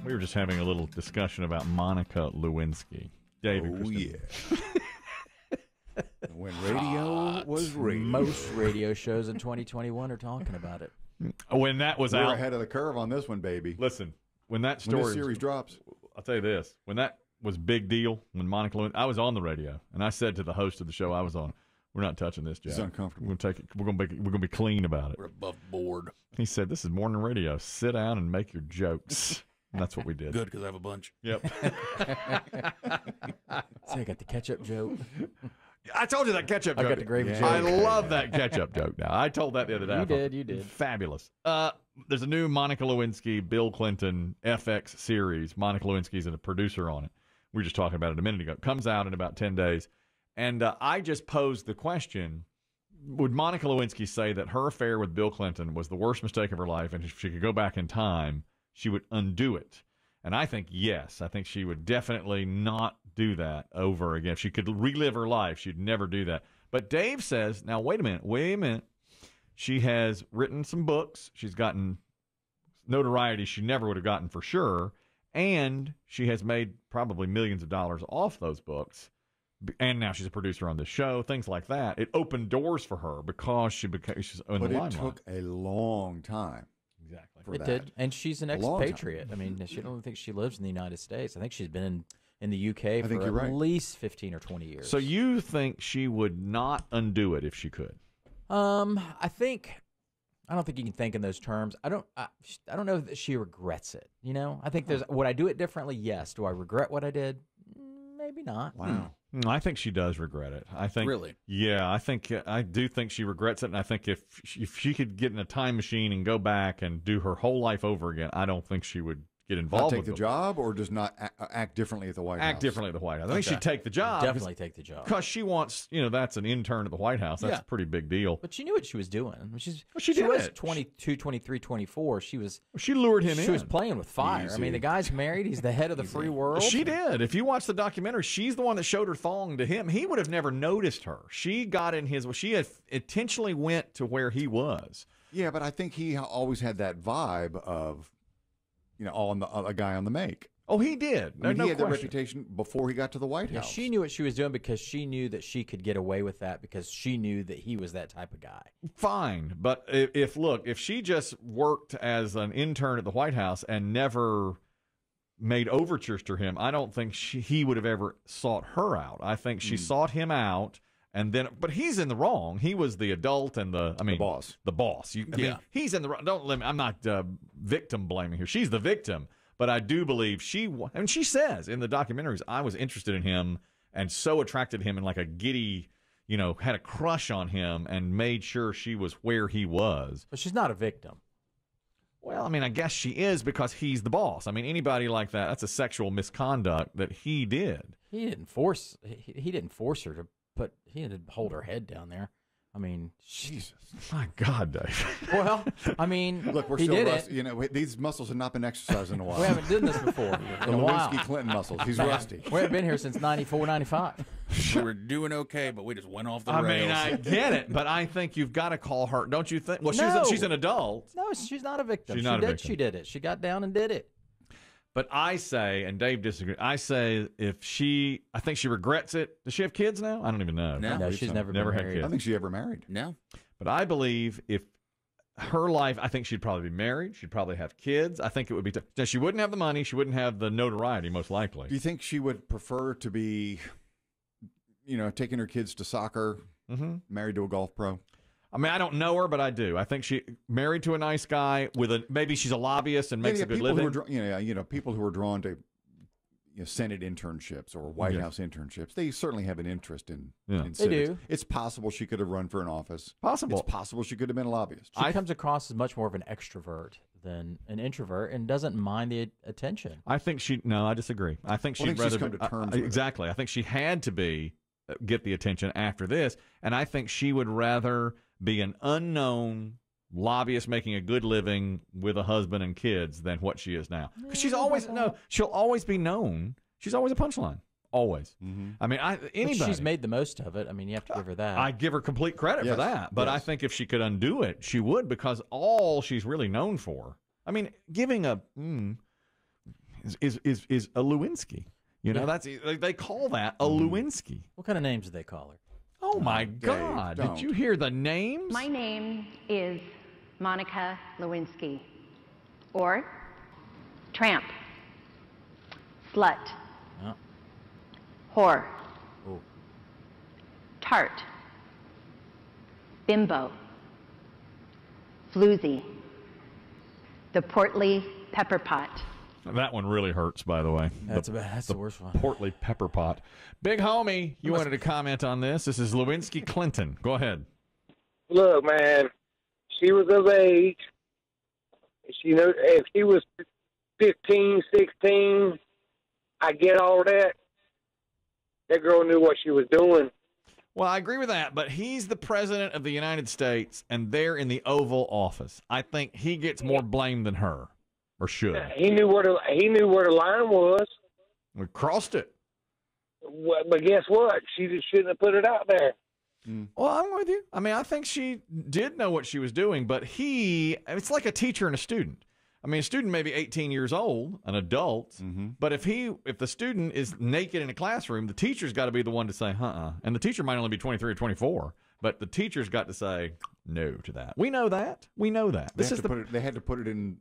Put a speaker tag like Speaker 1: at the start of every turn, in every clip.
Speaker 1: We were just having a little discussion about Monica Lewinsky. David.
Speaker 2: Oh, yeah. When radio was radio.
Speaker 3: Most radio shows in 2021 are talking about it.
Speaker 1: When that was
Speaker 2: We're
Speaker 1: out.
Speaker 2: ahead of the curve on this one, baby.
Speaker 1: Listen, when that
Speaker 2: When this
Speaker 1: story
Speaker 2: series drops.
Speaker 1: I'll tell you this. When that was big deal, when Monica Lewinsky, I was on the radio, and I said to the host of the show I was on, we're not touching this, Jack.
Speaker 2: It's uncomfortable.
Speaker 1: We're going to take it. We're going to be clean about it.
Speaker 3: We're above board.
Speaker 1: He said, "This is morning radio. Sit down and make your jokes." And that's what we did.
Speaker 4: Good, because I have a bunch.
Speaker 1: Yep.
Speaker 3: So I got the ketchup joke.
Speaker 1: I told you that ketchup
Speaker 3: I
Speaker 1: joke.
Speaker 3: got the gravy joke.
Speaker 1: I love that ketchup joke now. I told that the other day.
Speaker 3: You did.
Speaker 1: Fabulous. There's a new Monica Lewinsky, Bill Clinton FX series. Monica Lewinsky's a producer on it. We were just talking about it a minute ago. It comes out in about 10 days. And I just posed the question, would Monica Lewinsky say that her affair with Bill Clinton was the worst mistake of her life, and if she could go back in time, she would undo it? And I think yes. I think she would definitely not do that over again. If she could relive her life, she'd never do that. But Dave says, now wait a minute. She has written some books. She's gotten notoriety she never would have gotten for sure. And she has made probably millions of dollars off those books. And now she's a producer on this show, things like that. It opened doors for her because she's in the limelight.
Speaker 2: But it took a long time.
Speaker 1: Exactly.
Speaker 3: It did. And she's an expatriate. I mean, I don't think she lives in the United States. I think she's been in the UK for at least 15 or 20 years.
Speaker 1: So you think she would not undo it if she could?
Speaker 3: I don't think you can think in those terms. I don't know that she regrets it. You know, I think would I do it differently? Yes. Do I regret what I did? Maybe not.
Speaker 2: Wow.
Speaker 1: I think she does regret it. I think
Speaker 4: Really?
Speaker 1: Yeah, I do think she regrets it, and I think if she could get in a time machine and go back and do her whole life over again, I don't think she would get involved.
Speaker 2: Not take the job, or does not act differently at the White House?
Speaker 1: Act differently at the White House. I think she'd take the job.
Speaker 3: Definitely take the job.
Speaker 1: Because she wants, that's an intern at the White House. That's a pretty big deal.
Speaker 3: But she knew what she was doing. She
Speaker 1: did
Speaker 3: was
Speaker 1: it.
Speaker 3: 22, 23, 24. She
Speaker 1: lured him in.
Speaker 3: She was playing with fire.
Speaker 2: Easy.
Speaker 3: I mean, the guy's married. He's the head of the free world.
Speaker 1: She did. If you watch the documentary, she's the one that showed her thong to him. He would have never noticed her. She got in his. She had intentionally went to where he was.
Speaker 2: Yeah, but I think he always had that vibe of, a guy on the make.
Speaker 1: Oh, he did.
Speaker 2: I mean, he had the reputation before he got to the White House.
Speaker 3: She knew what she was doing because she knew that she could get away with that because she knew that he was that type of guy.
Speaker 1: Fine, but if she just worked as an intern at the White House and never made overtures to him, I don't think he would have ever sought her out. I think she sought him out. And then, but he's in the wrong. He was the adult and the
Speaker 2: boss.
Speaker 1: The boss. I mean, he's in the wrong. Don't let me. I'm not victim blaming here. She's the victim. But I do believe she says in the documentaries, I was interested in him and so attracted to him and like a giddy, had a crush on him and made sure she was where he was.
Speaker 3: But she's not a victim.
Speaker 1: Well, I mean, I guess she is because he's the boss. I mean, anybody like that, that's a sexual misconduct that he did.
Speaker 3: He didn't force her to. But he had to hold her head down there. I mean,
Speaker 1: Jesus, my God, Dave.
Speaker 3: Well, I mean,
Speaker 2: look, we're
Speaker 3: he
Speaker 2: still
Speaker 3: did
Speaker 2: rusty. These muscles have not been exercised in a while.
Speaker 3: We haven't done this before.
Speaker 2: The Lewinksy Clinton muscles. He's rusty.
Speaker 3: We haven't been here since 94, 95.
Speaker 4: We were doing okay, but we just went off the rails.
Speaker 1: I mean, I get it, but I think you've got to call her. Don't you think? Well,
Speaker 3: No.
Speaker 1: she's an adult.
Speaker 3: No, she's not a victim.
Speaker 1: She's not a victim.
Speaker 3: She did it. She got down and did it.
Speaker 1: But I say, and Dave disagrees, I say I think she regrets it. Does she have kids now? I don't even know.
Speaker 3: No, she's never been
Speaker 1: had
Speaker 3: married.
Speaker 1: kids.
Speaker 2: I don't think she ever married.
Speaker 4: No.
Speaker 1: But I believe if her life, I think she'd probably be married. She'd probably have kids. I think it would be. She wouldn't have the money. She wouldn't have the notoriety, most likely.
Speaker 2: Do you think she would prefer to be, taking her kids to soccer, married to a golf pro?
Speaker 1: I mean, I don't know her, but I do. I think she married to a nice guy maybe she's a lobbyist and makes a good living.
Speaker 2: People who are drawn to Senate internships or White House internships, they certainly have an interest in civics.
Speaker 3: They do.
Speaker 2: It's possible she could have run for an office.
Speaker 1: Possible.
Speaker 2: It's possible she could have been a lobbyist.
Speaker 3: She comes across as much more of an extrovert than an introvert and doesn't mind the attention.
Speaker 1: I think I disagree. I think she'd rather
Speaker 2: she's come to terms with it.
Speaker 1: Exactly. I think she had to get the attention after this, and I think she would rather be an unknown lobbyist making a good living with a husband and kids than what she is now. Because she'll always be known. She's always a punchline. Always. I mean, anybody.
Speaker 3: But she's made the most of it. I mean, you have to give her that.
Speaker 1: I give her complete credit for that. But I think if she could undo it, she would, because all she's really known for. I mean, giving a is a Lewinsky. You know, that's they call that a Lewinsky.
Speaker 3: What kind of names do they call her?
Speaker 1: Oh my God!
Speaker 2: don't.
Speaker 1: Did you hear the names?
Speaker 5: My name is Monica Lewinksy, or tramp, slut,
Speaker 3: Oh.
Speaker 5: whore,
Speaker 3: Oh.
Speaker 5: tart, bimbo, floozy, the portly pepper pot.
Speaker 1: That one really hurts, by the way.
Speaker 3: That's the worst one.
Speaker 1: Portly pepper pot. Big homie, you wanted to comment on this. This is Lewinsky Clinton. Go ahead.
Speaker 6: Look, man, she was of age. She know if she was 15, 16, I get all that. That girl knew what she was doing.
Speaker 1: Well, I agree with that, but he's the president of the United States, and they're in the Oval Office. I think he gets more blame than her, or should.
Speaker 6: He knew where the line was.
Speaker 1: We crossed it.
Speaker 6: But guess what? She just shouldn't have put it out there.
Speaker 1: Well, I'm with you. I mean, I think she did know what she was doing, but it's like a teacher and a student. I mean, a student may be 18 years old, an adult, but if the student is naked in a classroom, the teacher's got to be the one to say, and the teacher might only be 23 or 24, but the teacher's got to say no to that. We know that.
Speaker 2: They had to put it in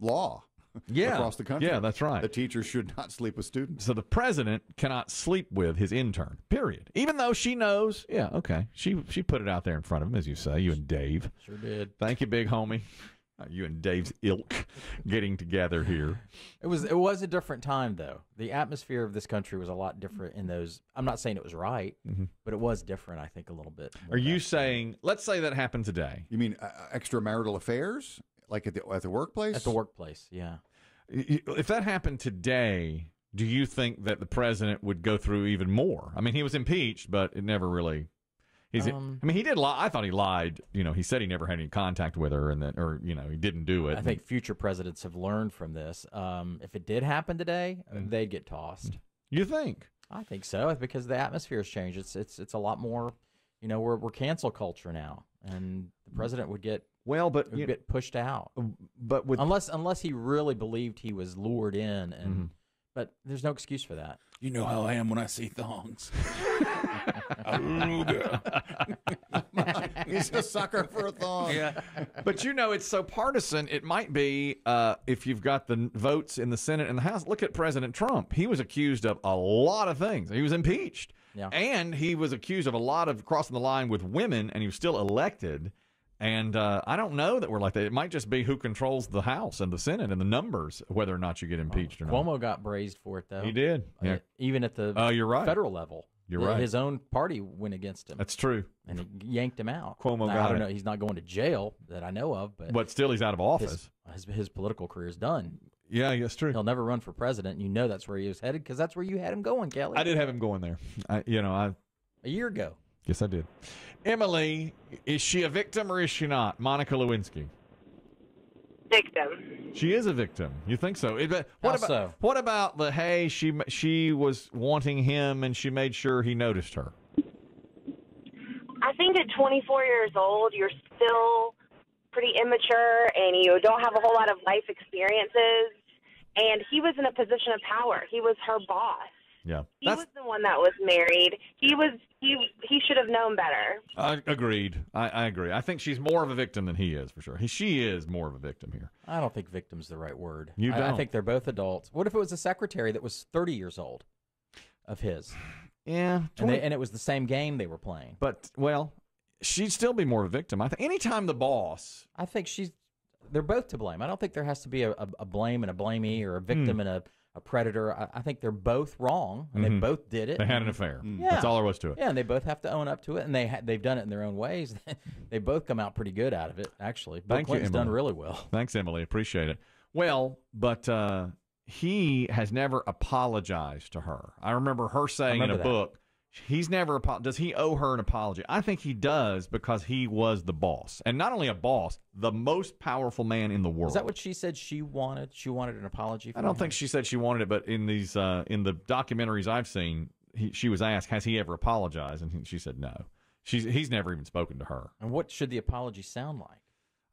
Speaker 2: law.
Speaker 1: Yeah.
Speaker 2: Across the country.
Speaker 1: Yeah, that's right.
Speaker 2: The teacher should not sleep with students.
Speaker 1: So the president cannot sleep with his intern, period. Even though she knows, yeah, okay. She put it out there in front of him, as you say, you and Dave.
Speaker 3: Sure did.
Speaker 1: Thank you, big homie. You and Dave's ilk getting together here.
Speaker 3: It was a different time, though. The atmosphere of this country was a lot different in those. I'm not saying it was right, but it was different, I think, a little bit.
Speaker 1: Are you saying, let's say that happened today.
Speaker 2: You mean extramarital affairs? Like at the workplace?
Speaker 3: At the workplace, yeah.
Speaker 1: If that happened today, do you think that the president would go through even more? I mean, he was impeached, but it never really. I mean, he did lie. I thought he lied. You know, he said he never had any contact with her, he didn't do it.
Speaker 3: I think future presidents have learned from this. If it did happen today, they'd get tossed.
Speaker 1: You think?
Speaker 3: I think so, because the atmosphere has changed. It's a lot more. You know, we're cancel culture now, and the president would get.
Speaker 1: Well, but
Speaker 3: get pushed out.
Speaker 1: But
Speaker 3: unless he really believed he was lured in, and but there's no excuse for that.
Speaker 4: You know how I am when I see thongs.
Speaker 2: He's a sucker for a thong.
Speaker 4: Yeah.
Speaker 1: But it's so partisan. It might be if you've got the votes in the Senate and the House. Look at President Trump. He was accused of a lot of things. He was impeached.
Speaker 3: Yeah.
Speaker 1: And he was accused of a lot of crossing the line with women, and he was still elected. And I don't know that we're like that. It might just be who controls the House and the Senate and the numbers, whether or not you get impeached or not.
Speaker 3: Cuomo got brazed for it, though.
Speaker 1: He did. Yeah.
Speaker 3: Even at the
Speaker 1: you're right.
Speaker 3: federal level.
Speaker 1: You're right.
Speaker 3: His own party went against him.
Speaker 1: That's true.
Speaker 3: And he yanked him out.
Speaker 1: Cuomo
Speaker 3: Now,
Speaker 1: got
Speaker 3: I don't
Speaker 1: it.
Speaker 3: know. He's not going to jail that I know of,
Speaker 1: But still, he's out of office.
Speaker 3: His political career is done.
Speaker 1: Yeah, that's true.
Speaker 3: He'll never run for president. You know that's where he was headed because that's where you had him going, Kelly.
Speaker 1: I did have him going there.
Speaker 3: A year ago.
Speaker 1: Yes, I did. Emily, is she a victim or is she not? Monica Lewinsky.
Speaker 7: Victim.
Speaker 1: She is a victim. You think so? What about the she was wanting him and she made sure he noticed her?
Speaker 7: I think at 24 years old, you're still pretty immature and you don't have a whole lot of life experiences. And he was in a position of power. He was her boss.
Speaker 1: Yeah.
Speaker 7: He was the one that was married. He should have known better.
Speaker 1: Agreed. I agree. I think she's more of a victim than he is, for sure. She is more of a victim here.
Speaker 3: I don't think victim's the right word.
Speaker 1: You don't?
Speaker 3: I think they're both adults. What if it was a secretary that was 30 years old of his?
Speaker 1: Yeah.
Speaker 3: And it was the same game they were playing.
Speaker 1: But, well, she'd still be more of a victim. I think anytime the boss.
Speaker 3: I think they're both to blame. I don't think there has to be a blame and a blamee or a victim and a predator. I think they're both wrong, and they both did it.
Speaker 1: They had an affair.
Speaker 3: Yeah.
Speaker 1: That's all there was to it.
Speaker 3: Yeah, and they both have to own up to it, and they've done it in their own ways. They both come out pretty good out of it, actually. Bill Clinton's done really well.
Speaker 1: Thanks, Emily. Appreciate it. Well, but he has never apologized to her. I remember her saying in a book, he's never does he owe her an apology? I think he does because he was the boss. And not only a boss, the most powerful man in the world.
Speaker 3: Is that what she said she wanted? She wanted an apology from
Speaker 1: I don't
Speaker 3: him?
Speaker 1: think she said she wanted it, but in these in the documentaries I've seen, she was asked, has he ever apologized? And she said no. He's never even spoken to her.
Speaker 3: And what should the apology sound like?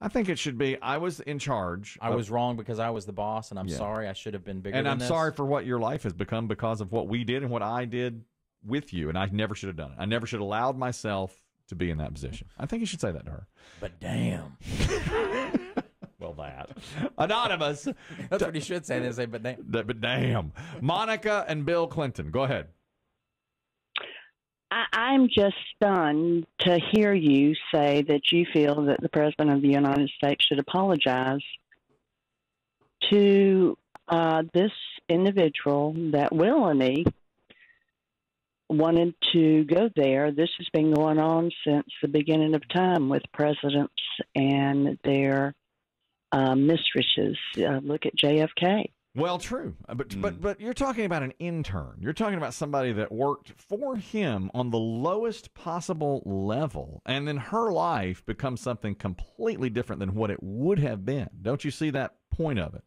Speaker 1: I think it should be, I was in charge.
Speaker 3: I was wrong because I was the boss, and I'm
Speaker 1: Yeah.
Speaker 3: sorry. I should have been bigger
Speaker 1: And
Speaker 3: than
Speaker 1: I'm
Speaker 3: this.
Speaker 1: sorry for what your life has become because of what we did and what I did with you, and I never should have done it. I never should have allowed myself to be in that position. I think you should say that to her.
Speaker 3: But damn.
Speaker 1: Well, that. Anonymous.
Speaker 3: That's what you should say. They say, but damn.
Speaker 1: But damn. Monica and Bill Clinton. Go ahead.
Speaker 8: I'm just stunned to hear you say that you feel that the President of the United States should apologize to this individual that willingly wanted to go there. This has been going on since the beginning of time with presidents and their mistresses. Look at JFK.
Speaker 1: Well, true, but you're talking about an intern. You're talking about somebody that worked for him on the lowest possible level, and then her life becomes something completely different than what it would have been. Don't you see that point of it?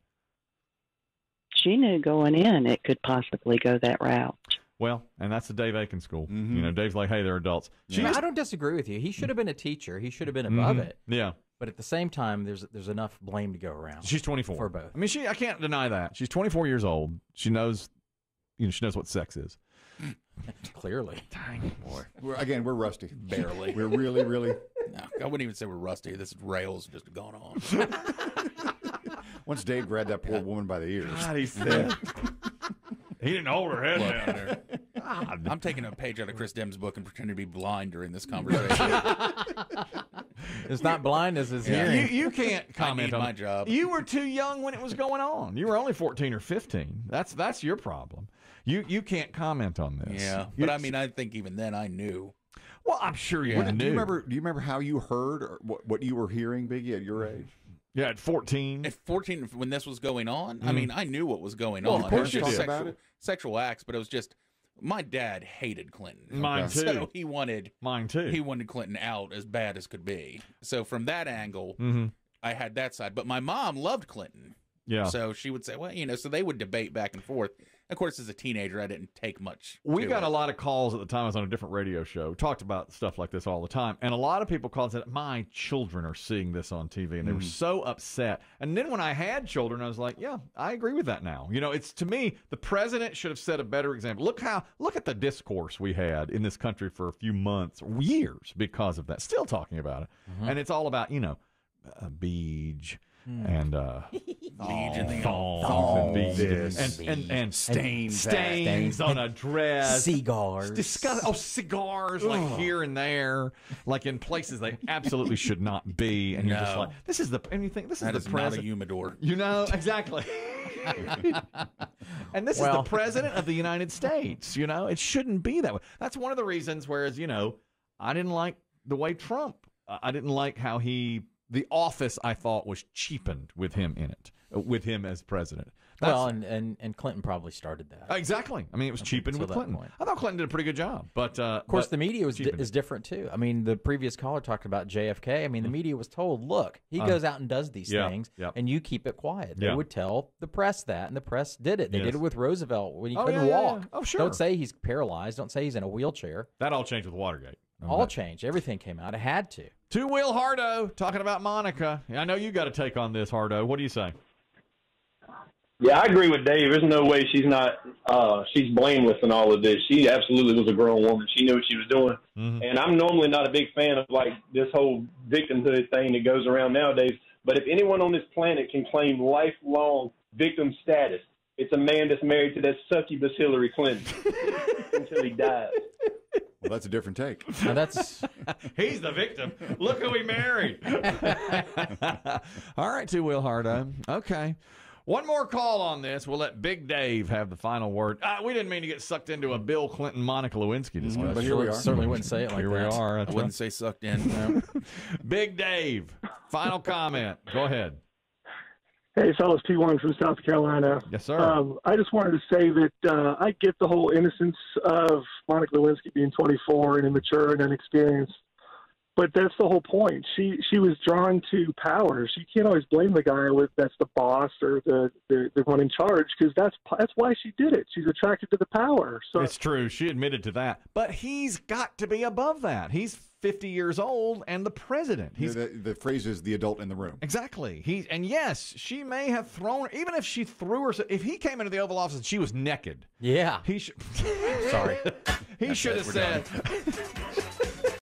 Speaker 8: She knew going in it could possibly go that route.
Speaker 1: Well, and that's the Dave Aiken school. You know, Dave's like, hey, they're adults.
Speaker 3: I don't disagree with you. He should have been a teacher. He should have been above it.
Speaker 1: Yeah.
Speaker 3: But at the same time, there's enough blame to go around.
Speaker 1: She's 24
Speaker 3: for both.
Speaker 1: I mean, I can't deny that. She's 24 years old. She knows, she knows what sex is.
Speaker 3: Clearly.
Speaker 1: Dang, boy.
Speaker 2: We're rusty.
Speaker 4: Barely.
Speaker 2: We're really, really.
Speaker 4: No, I wouldn't even say we're rusty. This rail's just gone on.
Speaker 2: Once Dave grabbed that poor woman by the ears.
Speaker 1: God, he said. He didn't hold her head down there.
Speaker 4: I'm taking a page out of Chris Demm's book and pretending to be blind during this conversation.
Speaker 3: It's not blindness, it's hearing.
Speaker 1: You can't comment on
Speaker 4: my job.
Speaker 1: You were too young when it was going on. You were only 14 or 15. That's your problem. You can't comment on this.
Speaker 4: Yeah, but I mean, I think even then I knew.
Speaker 1: Well, I'm sure you knew.
Speaker 2: Do you remember how you heard or what you were hearing, Biggie, at your age?
Speaker 1: Yeah, at 14.
Speaker 4: At 14, when this was going on, I mean, I knew what was going
Speaker 1: Well,
Speaker 4: on.
Speaker 1: of course
Speaker 4: It was
Speaker 1: you
Speaker 4: just
Speaker 1: did.
Speaker 4: sexual acts, but it was just my dad hated Clinton.
Speaker 1: Mine too.
Speaker 4: So he wanted
Speaker 1: Mine too.
Speaker 4: He wanted Clinton out as bad as could be. So from that angle, I had that side. But my mom loved Clinton.
Speaker 1: Yeah.
Speaker 4: So she would say, well, so they would debate back and forth. Of course, as a teenager, I didn't take much.
Speaker 1: We got a lot of calls at the time. I was on a different radio show. Talked about stuff like this all the time. And a lot of people called and said, my children are seeing this on TV. And they were so upset. And then when I had children, I was like, yeah, I agree with that now. It's, to me, the president should have set a better example. Look at the discourse we had in this country for a few months, years, because of that. Still talking about it. And it's all about, beach. And thongs and stains on a dress,
Speaker 3: cigars,
Speaker 1: cigars like here and there, like in places they absolutely should not be, and you're just like, this is the president,
Speaker 4: not a humidor,
Speaker 1: exactly. And this is the president of the United States. It shouldn't be that way. That's one of the reasons. Whereas I didn't like the way Trump. I didn't like how the office, I thought, was cheapened with him in it, with him as president.
Speaker 3: And Clinton probably started that.
Speaker 1: Exactly. I mean, it was cheapened with Clinton. I thought Clinton did a pretty good job. But
Speaker 3: of course, the media is different, too. I mean, the previous caller talked about JFK. I mean, the media was told, look, he goes out and does these things, and you keep it quiet. They would tell the press that, and the press did it. They did it with Roosevelt when he couldn't walk.
Speaker 1: Oh, sure.
Speaker 3: Don't say he's paralyzed. Don't say he's in a wheelchair.
Speaker 1: That all changed with Watergate.
Speaker 3: All changed. Everything came out. It had to.
Speaker 1: Two-wheel Hardo talking about Monica. I know you got a take on this, Hardo. What do you say?
Speaker 9: Yeah, I agree with Dave. There's no way she's blameless in all of this. She absolutely was a grown woman. She knew what she was doing. And I'm normally not a big fan of this whole victimhood thing that goes around nowadays. But if anyone on this planet can claim lifelong victim status, it's a man that's married to that succubus Hillary Clinton until he dies.
Speaker 2: Well, that's a different take.
Speaker 3: Now that's
Speaker 1: he's the victim. Look who he married. All right, two-wheel Hardo. Okay. One more call on this. We'll let Big Dave have the final word. We didn't mean to get sucked into a Bill Clinton, Monica Lewinsky discussion.
Speaker 2: But here we are.
Speaker 3: Certainly wouldn't say it like
Speaker 1: here
Speaker 3: that.
Speaker 1: We are.
Speaker 4: I wouldn't say sucked in.
Speaker 1: Big Dave, final comment. Go ahead.
Speaker 10: Hey, fellas, P1 from South Carolina.
Speaker 1: Yes, sir.
Speaker 10: I just wanted to say that I get the whole innocence of Monica Lewinsky being 24 and immature and inexperienced, but that's the whole point. She was drawn to power. She can't always blame the guy that's the boss or the one in charge, because that's why she did it. She's attracted to the power. So
Speaker 1: it's true. She admitted to that. But he's got to be above that. He's 50 years old and the president.
Speaker 2: The phrase is the adult in the room.
Speaker 1: Exactly. And yes, she may have thrown, even if she threw herself, if he came into the Oval Office and she was naked.
Speaker 3: Yeah.
Speaker 1: He should.
Speaker 3: Sorry.
Speaker 1: He should have said.